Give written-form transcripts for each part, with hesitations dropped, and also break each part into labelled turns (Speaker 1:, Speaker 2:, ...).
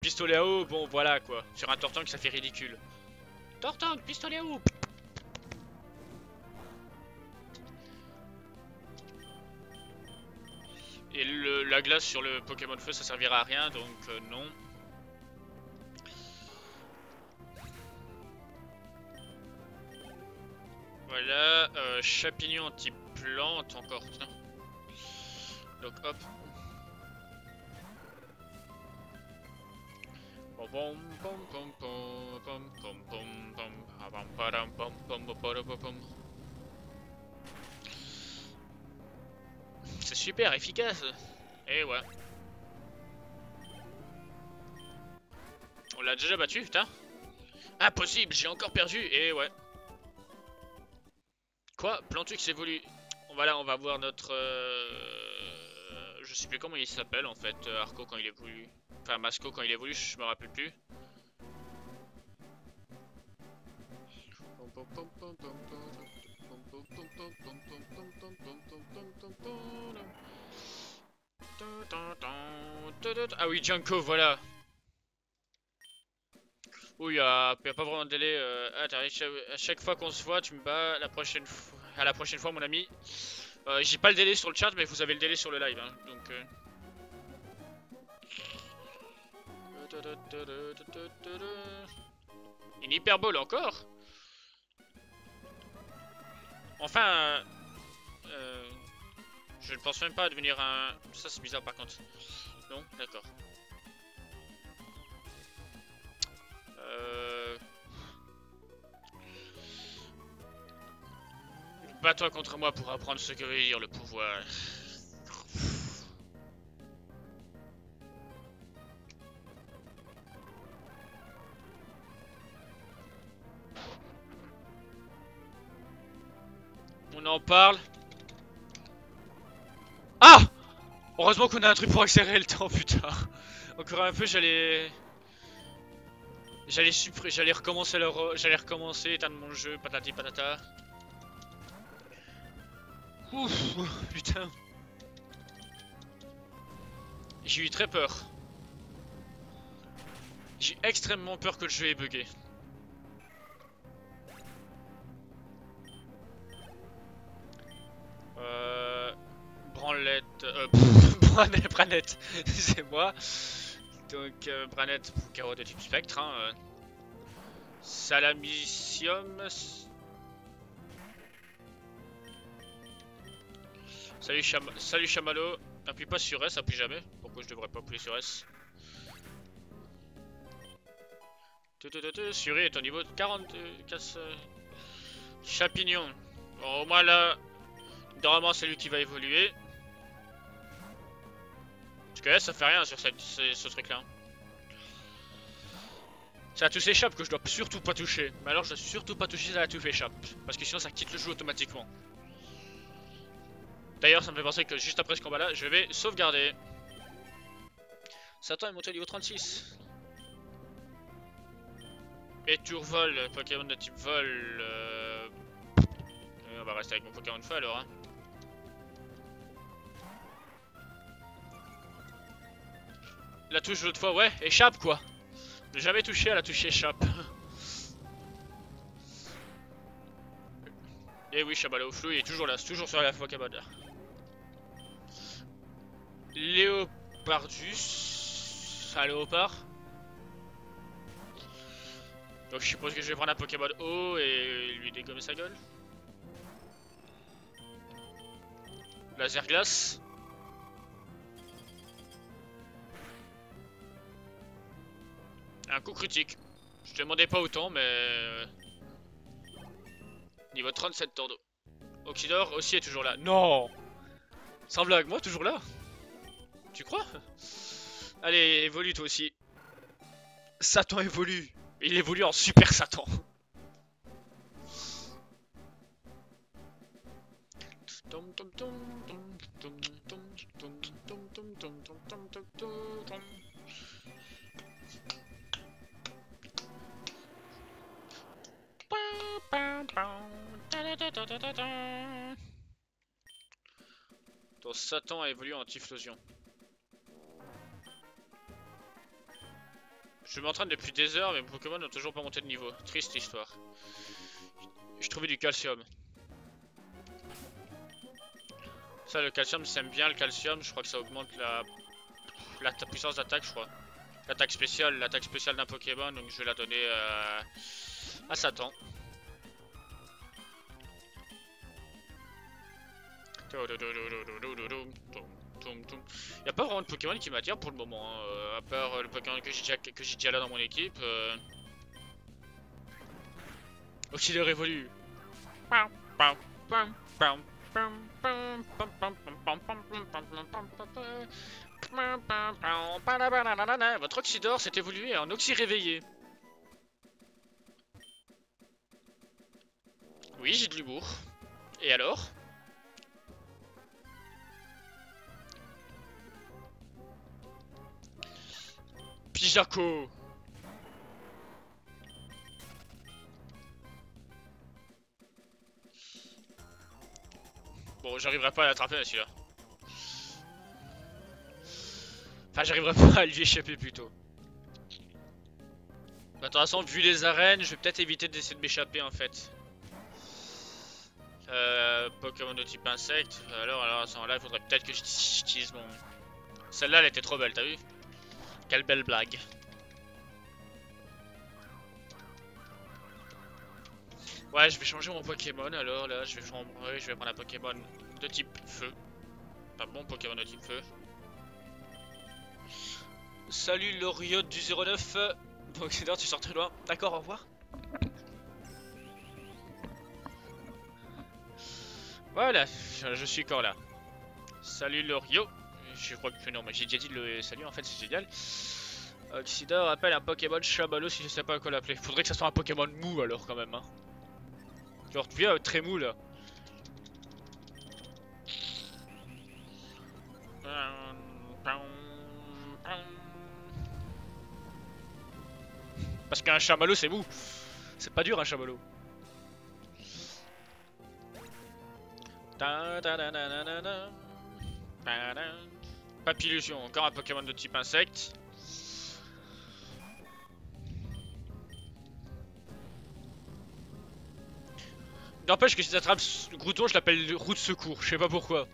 Speaker 1: Pistolet à eau, bon voilà quoi. Sur un Tortank ça fait ridicule. Tortank, pistolet à eau. Et la glace sur le Pokémon Feu ça servira à rien donc non. Voilà, champignon anti-plante encore, putain. Donc hop. C'est super efficace. Et ouais. On l'a déjà battu, putain. Impossible, j'ai encore perdu. Et ouais. Quoi? Plantux évolue. Voilà, on va voir notre... je sais plus comment il s'appelle en fait, Arco quand il évolue. Enfin, Masco quand il évolue, je me rappelle plus. Ah oui, Junko, voilà. Oui, il y a pas vraiment de délai. Attends, à chaque fois qu'on se voit, tu me bats la prochaine fois. À la prochaine fois, mon ami. J'ai pas le délai sur le chat, mais vous avez le délai sur le live. Hein, donc. Une hyperbole encore. Enfin, je ne pense même pas à devenir un... Ça c'est bizarre par contre. Non, d'accord. Bats-toi contre moi pour apprendre ce que veut dire le pouvoir. On en parle. Ah! Heureusement qu'on a un truc pour accélérer le temps, putain. Encore un peu, j'allais recommencer j'allais recommencer, éteindre mon jeu, patati patata. Ouf, putain. J'ai eu très peur. J'ai extrêmement peur que le jeu ait bugué. Branlette... Branette, c'est moi. Donc, Branette, carreau de type spectre. Hein, Salamicium. Salut Chamallow. Appuie pas sur S, appuie jamais. Pourquoi je devrais pas appuyer sur S? Suri est au niveau de 40. Casse. Champignon. Bon, au moins là, normalement c'est lui qui va évoluer. Parce que là, ça fait rien sur ce truc là. C'est la touche échappe que je dois surtout pas toucher. Mais alors je dois surtout pas toucher à la touche échappe. Parce que sinon ça quitte le jeu automatiquement. D'ailleurs ça me fait penser que juste après ce combat là, je vais sauvegarder. Satan est monté au niveau 36. Et Turvol, Pokémon de type vol. On va rester avec mon Pokémon de feu alors. Hein. La touche l'autre fois, ouais, échappe quoi. Ne jamais toucher à la touche échappe. Et oui, Chabalot Flou, il est toujours là, c'est toujours sur la Pokémon. Léopardus. Un léopard. Donc je suppose que je vais prendre un Pokémon haut et lui dégommer sa gueule. Laser glace. Un coup critique. Je demandais pas autant, mais... Niveau 37 Tordo. Oxydor aussi est toujours là. Non! Sans blague, moi toujours là? Tu crois? Allez, évolue toi aussi. Satan évolue. Il évolue en Super Satan. Ton Satan a évolué en Typhlosion. Je m'entraîne depuis des heures, mais mes Pokémon n'ont toujours pas monté de niveau. Triste histoire. Je trouvais du calcium. Ça, le calcium, j'aime bien le calcium. Je crois que ça augmente la puissance d'attaque, je crois. L'attaque spéciale d'un Pokémon. Donc je vais la donner à Satan. Y a pas vraiment de Pokémon qui m'attire pour le moment, hein. À part le Pokémon que j'ai déjà là dans mon équipe. Auxiliaire évolue. Votre Oxydore s'est évolué en Oxy réveillé. Oui, j'ai de l'humour. Et alors? Pijaco. Bon, j'arriverai pas à l'attraper celui-là. Enfin, j'arriverai pas à lui échapper plutôt. Bah, de toute façon, vu les arènes, je vais peut-être éviter d'essayer de m'échapper en fait. Pokémon de type insecte. Alors à ce moment-là, il faudrait peut-être que j'utilise mon... Celle-là, elle était trop belle, t'as vu? Quelle belle blague. Ouais, je vais changer mon Pokémon alors là, je vais prendre un Pokémon de type feu. Un bon Pokémon de type feu. Salut Loriot du 09. Donc c'est tu sors très loin. D'accord, au revoir. Voilà, je suis encore là. Salut Loriot. Je crois que non, mais j'ai déjà dit le salut en fait, c'est génial. Oxydore appelle un Pokémon Chamallow si je sais pas quoi l'appeler. Faudrait que ça soit un Pokémon mou alors quand même. Hein. Genre, tu viens très mou là. Parce qu'un chamallow c'est mou. C'est pas dur un chamallow. Papillusion, encore un Pokémon de type insecte. N'empêche que si t'attrapes Grouton, je l'appelle roue de secours, je sais pas pourquoi.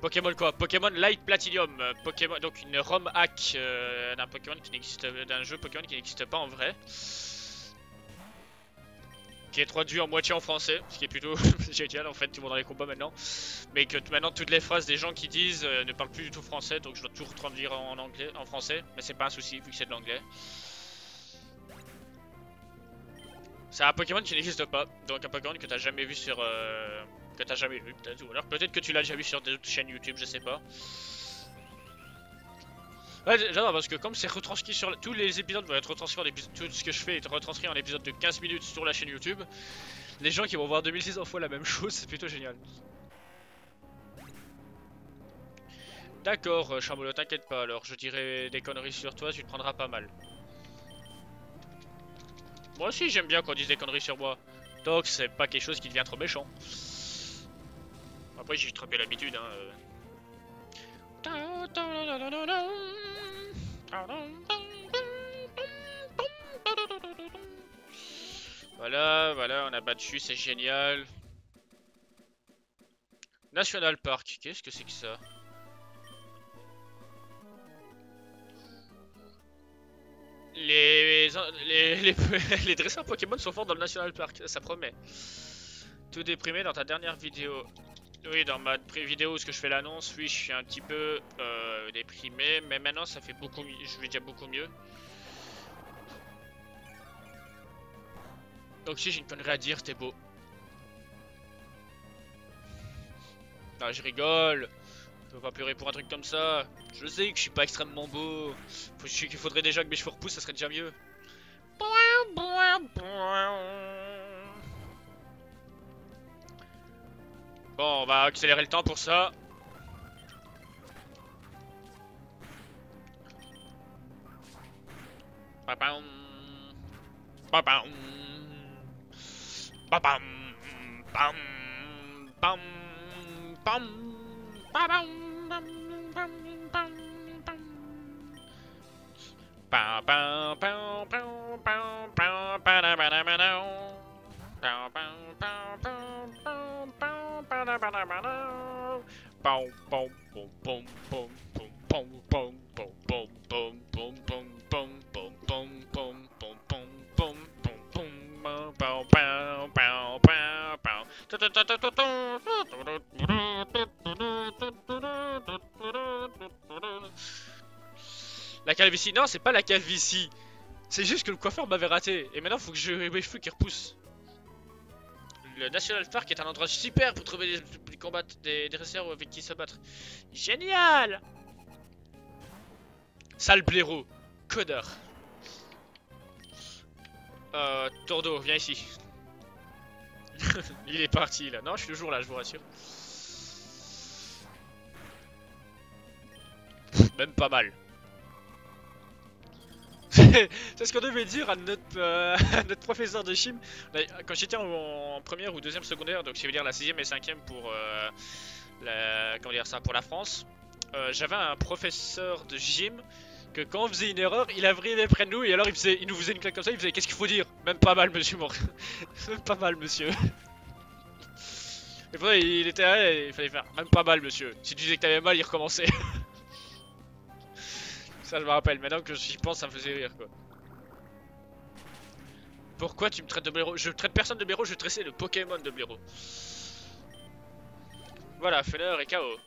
Speaker 1: Pokémon quoi? Pokémon Light Platinum, Pokémon, donc une ROM hack d'un Pokémon qui n'existe, d'un jeu Pokémon qui n'existe pas en vrai, qui est traduit en moitié en français, ce qui est plutôt génial en fait, tout le monde dans les combats maintenant, mais que maintenant toutes les phrases des gens qui disent ne parlent plus du tout français, donc je dois tout traduire en anglais, en français, mais c'est pas un souci vu que c'est de l'anglais. C'est un Pokémon qui n'existe pas, donc un Pokémon que t'as jamais vu sur... que t'as jamais vu peut-être, ou alors peut-être que tu l'as déjà vu sur d'autres chaînes YouTube, je sais pas. Ouais, j'adore parce que comme c'est retranscrit sur... Tous les épisodes vont être retranscrits en épisode... Tout ce que je fais est retranscrit en épisode de 15 minutes sur la chaîne YouTube. Les gens qui vont voir 2600 fois la même chose, c'est plutôt génial. D'accord, Chamallow, t'inquiète pas, alors je dirai des conneries sur toi, tu te prendras pas mal. Moi aussi j'aime bien quand on dit des conneries sur moi. Donc c'est pas quelque chose qui devient trop méchant. Après j'ai trop bien l'habitude hein. Voilà, voilà, on a battu, c'est génial. National Park, qu'est-ce que c'est que ça? Les dresseurs Pokémon sont forts dans le National Park, ça promet. Tout déprimé dans ta dernière vidéo. Oui, dans ma vidéo où ce que je fais l'annonce, oui, je suis un petit peu déprimé, mais maintenant ça fait beaucoup mieux, je vais déjà beaucoup mieux. Donc si j'ai une connerie à dire, t'es beau. Non, je rigole. Je peux pas pleurer pour un truc comme ça. Je sais que je suis pas extrêmement beau. Qu'il faudrait déjà que mes cheveux repoussent, ça serait déjà mieux. Bon, on va accélérer le temps pour ça. Papam. Papam. Papam. Pam. Pam. Pam. Papam. Pam. Pam. Pam. La calvitie, non, c'est pas la calvitie. C'est juste que le coiffeur m'avait raté. Et maintenant, faut que j'ai mes cheveux qui repoussent. Le National Park est un endroit super pour trouver des combats, des dresseurs avec qui se battre. Génial! Sale blaireau. Codeur. Tourneau, viens ici. Il est parti là. Non, je suis toujours là, je vous rassure. Même pas mal. C'est ce qu'on devait dire à notre professeur de chim. Quand j'étais en première ou deuxième secondaire, donc ça veut dire la 6ème et 5ème pour comment dire ça, pour la France. J'avais un professeur de gym que quand on faisait une erreur, il arrivait près de nous et alors il nous faisait une claque comme ça, il faisait qu'est-ce qu'il faut dire? Même pas mal monsieur Mort. Même pas mal monsieur. Et après il était là et il fallait faire même pas mal monsieur. Si tu disais que t'avais mal, il recommençait. Ça je me rappelle, maintenant que j'y pense ça me faisait rire quoi. Pourquoi tu me traites de blaireau? Je traite personne de blaireau, je tressais le Pokémon de blaireau. Voilà, Fener est KO.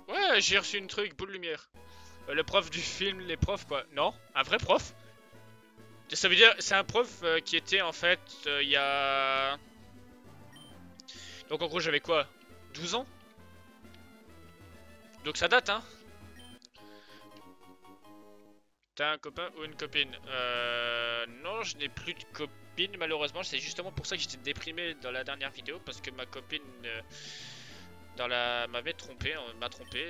Speaker 1: Ouais, j'ai reçu une truc, boule de lumière. Le prof du film, les profs quoi. Non, un vrai prof. Ça veut dire, c'est un prof qui était en fait il y a... Donc en gros j'avais quoi? 12 ans? Donc ça date hein. T'as un copain ou une copine? Non, je n'ai plus de copine malheureusement. C'est justement pour ça que j'étais déprimé dans la dernière vidéo. Parce que ma copine m'avait trompé, m'a trompé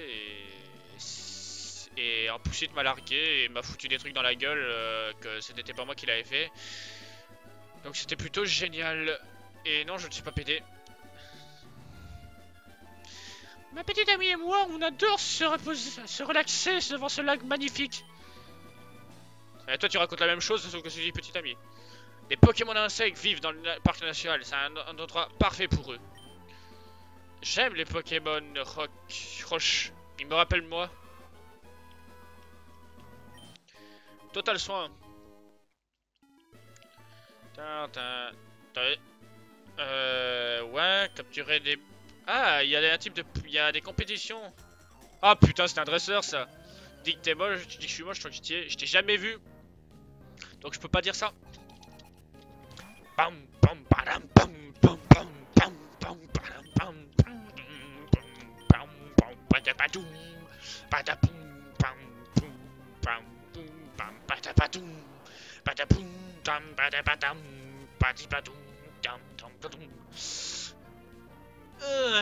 Speaker 1: et ensuite m'a largué et m'a foutu des trucs dans la gueule que ce n'était pas moi qui l'avais fait. Donc c'était plutôt génial. Et non, je ne suis pas pédé. Ma petite amie et moi, on adore se reposer, se relaxer devant ce lac magnifique. Et toi tu racontes la même chose sauf que je dis petite amie. Les Pokémon insectes vivent dans le parc national, c'est un endroit parfait pour eux. J'aime les Pokémon roche, ils me rappellent moi. Total soin. Ouais, capturer des... Ah, il y a un type de... Il y a des compétitions. Ah putain, c'est un dresseur ça. Dis que t'es moche, tu dis que je suis moche, je crois que je t'ai jamais vu. Donc je peux pas dire ça. Bam bam badam bam bam bam bam bam badam bam bam bam badapadoum badaboum bam boum bam boum bam badapadoum badaboum dam badabadam badibadoum dam dam badoum.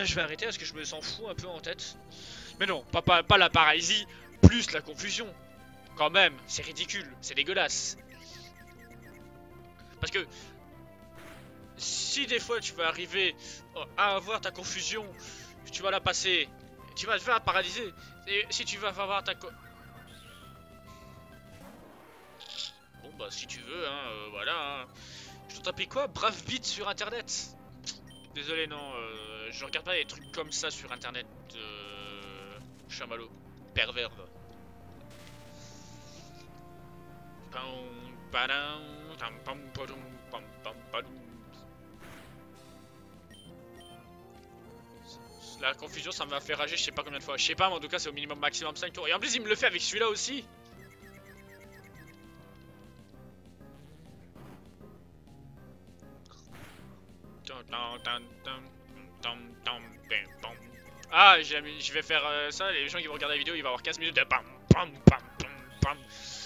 Speaker 1: Je vais arrêter parce que je me sens fou un peu en tête. Mais non, pas la paralysie, plus la confusion. Quand même, c'est ridicule, c'est dégueulasse. Parce que si des fois tu vas arriver à avoir ta confusion, tu vas la passer, tu vas te faire paralyser. Et si tu vas avoir ta bon bah si tu veux, hein, voilà. Hein. Je t'en tapis quoi? Brave beat sur internet. Désolé non, je regarde pas des trucs comme ça sur internet. Chamallow, pervers. La confusion ça m'a fait rager je sais pas combien de fois. Je sais pas mais en tout cas c'est au minimum maximum 5 tours. Et en plus il me le fait avec celui-là aussi. Ah je vais faire ça, les gens qui vont regarder la vidéo ils vont avoir 15 minutes de bam bam bam bam bam.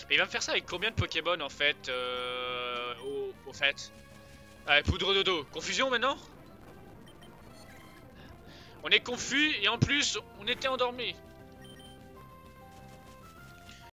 Speaker 1: Mais il va me faire ça avec combien de Pokémon en fait au fait. Allez, poudre de dos. Confusion maintenant? On est confus et en plus on était endormi.